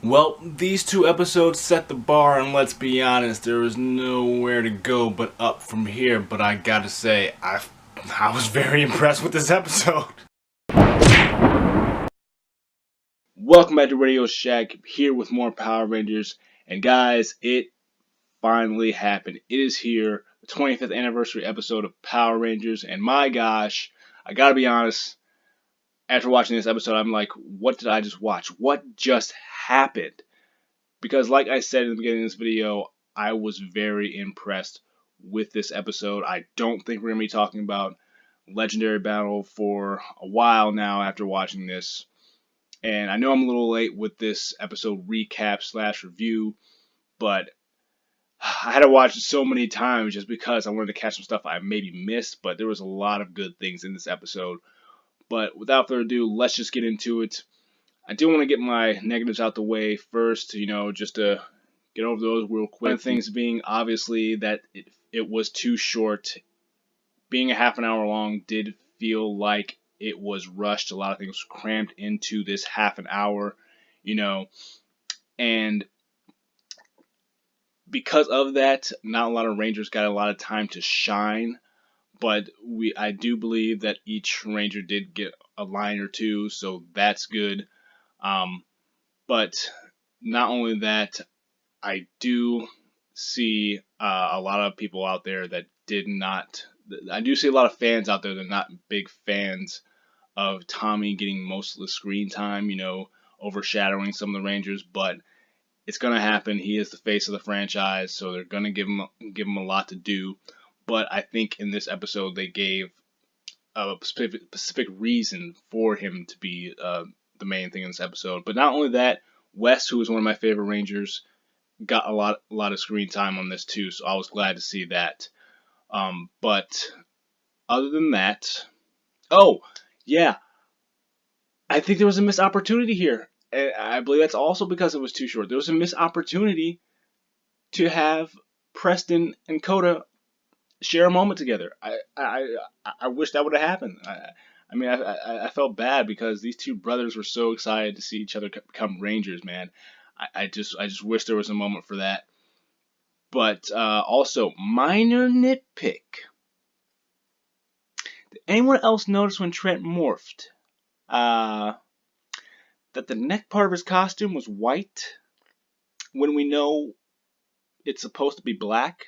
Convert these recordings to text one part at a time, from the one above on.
Well, these two episodes set the bar, and let's be honest, there was nowhere to go but up from here. But I gotta say, I was very impressed with this episode. Welcome back to Radio Shack, here with more Power Rangers. And guys, it finally happened. It is here, the 25th anniversary episode of Power Rangers. And my gosh, I gotta be honest, after watching this episode, I'm like, what did I just watch? What just happened? Because like I said in the beginning of this video, I was very impressed with this episode. I don't think we're going to be talking about Legendary Battle for a while now after watching this. And I know I'm a little late with this episode recap / review, but I had to watch it so many times just because I wanted to catch some stuff I maybe missed, but there was a lot of good things in this episode. But without further ado, let's just get into it. I do want to get my negatives out the way first, just to get over those real quick. One of the things being, obviously, that it was too short. Being a half an hour long did feel like it was rushed. A lot of things crammed into this half an hour, and because of that, not a lot of Rangers got a lot of time to shine. But I do believe that each Ranger did get a line or two, so that's good. But not only that, I do see a lot of people out there that did not. I do see a lot of fans out there that are not big fans of Tommy getting most of the screen time, overshadowing some of the Rangers. But it's gonna happen. He is the face of the franchise, so they're gonna give him a lot to do. But I think in this episode they gave a specific reason for him to be the main thing in this episode. But not only that, Wes, who is one of my favorite Rangers, got a lot of screen time on this too, so I was glad to see that. But other than that, oh yeah, I think there was a missed opportunity here, and I believe that's also because it was too short. There was a missed opportunity to have Preston and Coda share a moment together. I wish that would have happened. I felt bad because these two brothers were so excited to see each other become Rangers, man. I just wish there was a moment for that. But also, minor nitpick. Did anyone else notice when Trent morphed that the neck part of his costume was white when we know it's supposed to be black?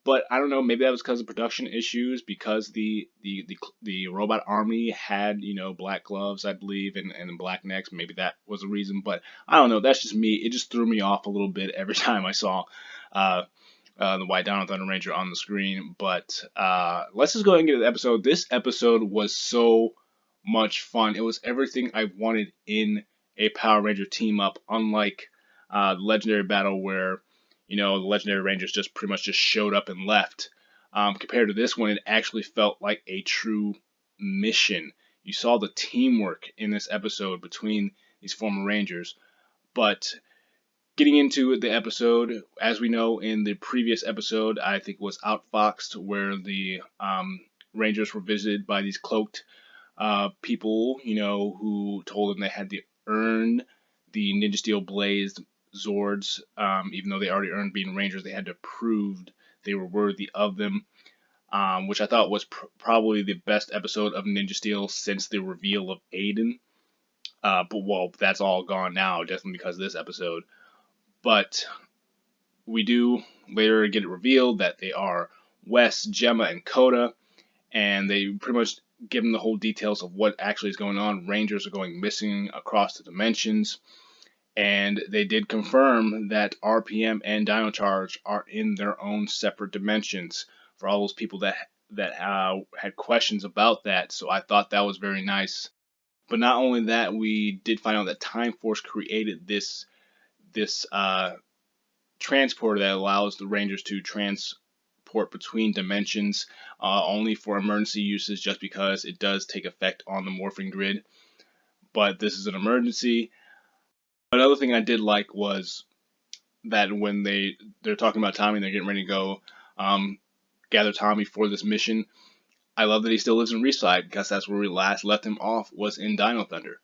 But I don't know, maybe that was because of production issues, because the robot army had, black gloves, I believe, and black necks. Maybe that was the reason, but I don't know. That's just me. It just threw me off a little bit every time I saw the White Dino Thunder Ranger on the screen. But let's just go ahead and get to the episode. This episode was so much fun. It was everything I wanted in a Power Ranger team up, unlike the Legendary Battle where the Legendary Rangers just pretty much just showed up and left. Compared to this one, it actually felt like a true mission. You saw the teamwork in this episode between these former Rangers. But getting into the episode, as we know in the previous episode, I think it was Outfoxed, where the Rangers were visited by these cloaked people, who told them they had to earn the Ninja Steel Blazed Zords. Even though they already earned being Rangers, they had to prove they were worthy of them, which I thought was probably the best episode of Ninja Steel since the reveal of Aiden. But that's all gone now, definitely because of this episode. But we do later get it revealed that they are Wes, Gemma, and Coda, and they pretty much give them the whole details of what actually is going on. Rangers are going missing across the dimensions. And they did confirm that RPM and Dino Charge are in their own separate dimensions for all those people that had questions about that. So I thought that was very nice. But not only that, we did find out that Time Force created this transporter that allows the Rangers to transport between dimensions, only for emergency uses, just because it does take effect on the morphing grid. But this is an emergency. Another thing I did like was that when they're talking about Tommy, they're getting ready to go gather Tommy for this mission. I love that he still lives in Reside, because that's where we last left him off, was in Dino Thunder.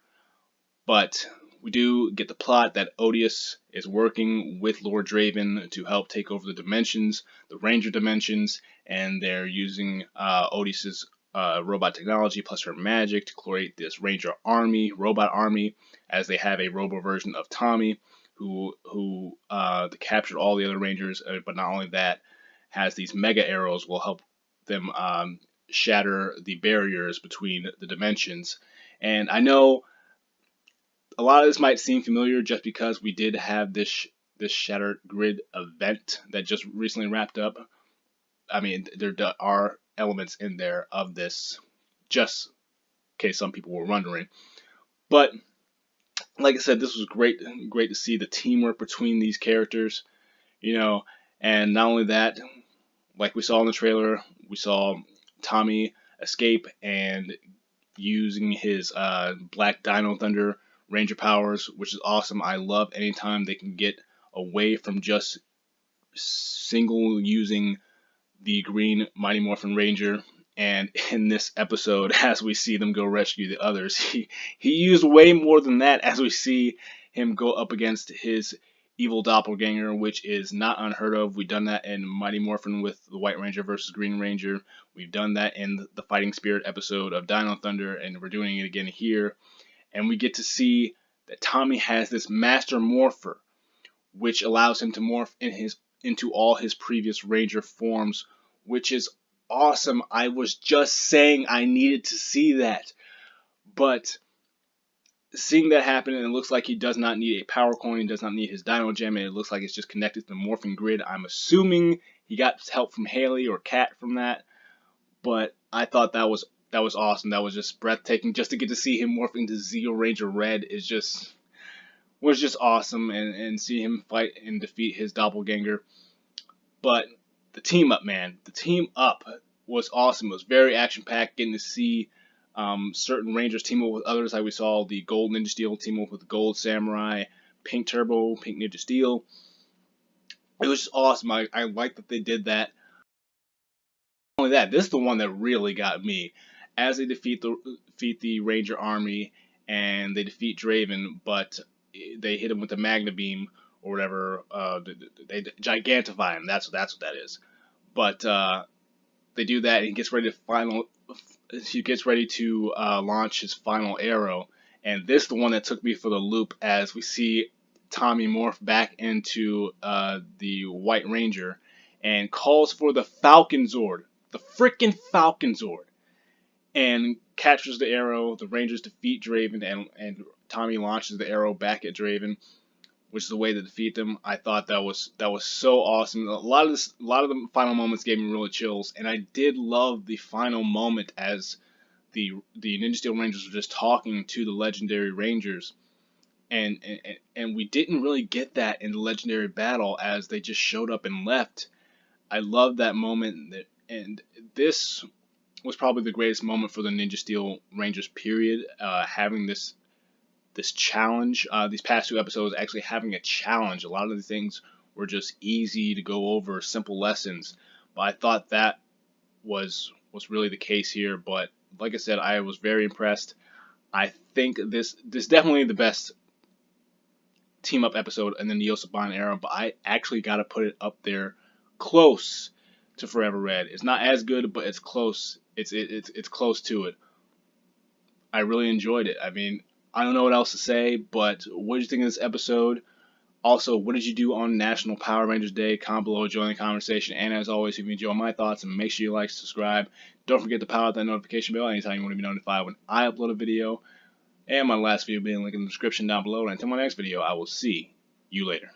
But we do get the plot that Odious is working with Lord Draven to help take over the dimensions, the Ranger dimensions, and they're using Odious's robot technology plus her magic to create this Ranger army, robot army, as they have a robo version of Tommy who captured all the other Rangers, but not only that, has these mega arrows will help them shatter the barriers between the dimensions. And I know a lot of this might seem familiar just because we did have this Shattered Grid event that just recently wrapped up. I mean, there are elements in there of this, just in case some people were wondering. But like I said, this was great to see the teamwork between these characters, you know, and not only that, like we saw in the trailer, we saw Tommy escape and using his Black Dino Thunder Ranger powers, which is awesome. I love anytime they can get away from just single using the Green Mighty Morphin Ranger. And in this episode, as we see them go rescue the others, he used way more than that as we see him go up against his evil doppelganger, which is not unheard of. We've done that in Mighty Morphin with the White Ranger versus Green Ranger. We've done that in the Fighting Spirit episode of Dino Thunder, and we're doing it again here. And we get to see that Tommy has this Master Morpher, which allows him to morph into all his previous Ranger forms, which is awesome. I was just saying I needed to see that. But seeing that happen, and it looks like he does not need a power coin, he does not need his Dino Gem, and it looks like it's just connected to the morphing grid. I'm assuming he got help from Haley or Kat from that, but I thought that was awesome. That was just breathtaking. Just to get to see him morph into Zeo Ranger Red was just awesome, and see him fight and defeat his doppelganger. But the team up, man, the team up was awesome. It was very action packed, getting to see certain Rangers team up with others, like we saw the Gold Ninja Steel team up with the Gold Samurai, Pink Turbo, Pink Ninja Steel. It was just awesome. I like that they did that. Not only that, this is the one that really got me, as they defeat the Ranger army and they defeat Draven, but they hit him with the Magna Beam or whatever. They gigantify him. That's what that is. But they do that, and he gets ready to launch his final arrow. And this is the one that took me for the loop, as we see Tommy morph back into the White Ranger and calls for the Falcon Zord, the freaking Falcon Zord, and captures the arrow. The Rangers defeat Draven, and Tommy launches the arrow back at Draven, which is the way to defeat them. I thought that was so awesome. A lot of the final moments gave me really chills, and I did love the final moment as the Ninja Steel Rangers were just talking to the Legendary Rangers, and we didn't really get that in the Legendary Battle, as they just showed up and left. I love that moment, and this was probably the greatest moment for the Ninja Steel Rangers period, having this challenge. These past two episodes actually having a challenge. A lot of the things were just easy to go over, simple lessons, but I thought that was really the case here. But like I said, I was very impressed. I think this definitely the best team up episode in the Neo-Saban era, but I actually got to put it up there, close to Forever Red. It's not as good, but it's close. It's close to it. I really enjoyed it. I mean, I don't know what else to say, but what did you think of this episode? Also, what did you do on National Power Rangers Day? Comment below, join the conversation, and as always, if you enjoy my thoughts, and make sure you like, subscribe. Don't forget to power that notification bell anytime you want to be notified when I upload a video. And my last video will be linked in the description down below. And until my next video, I will see you later.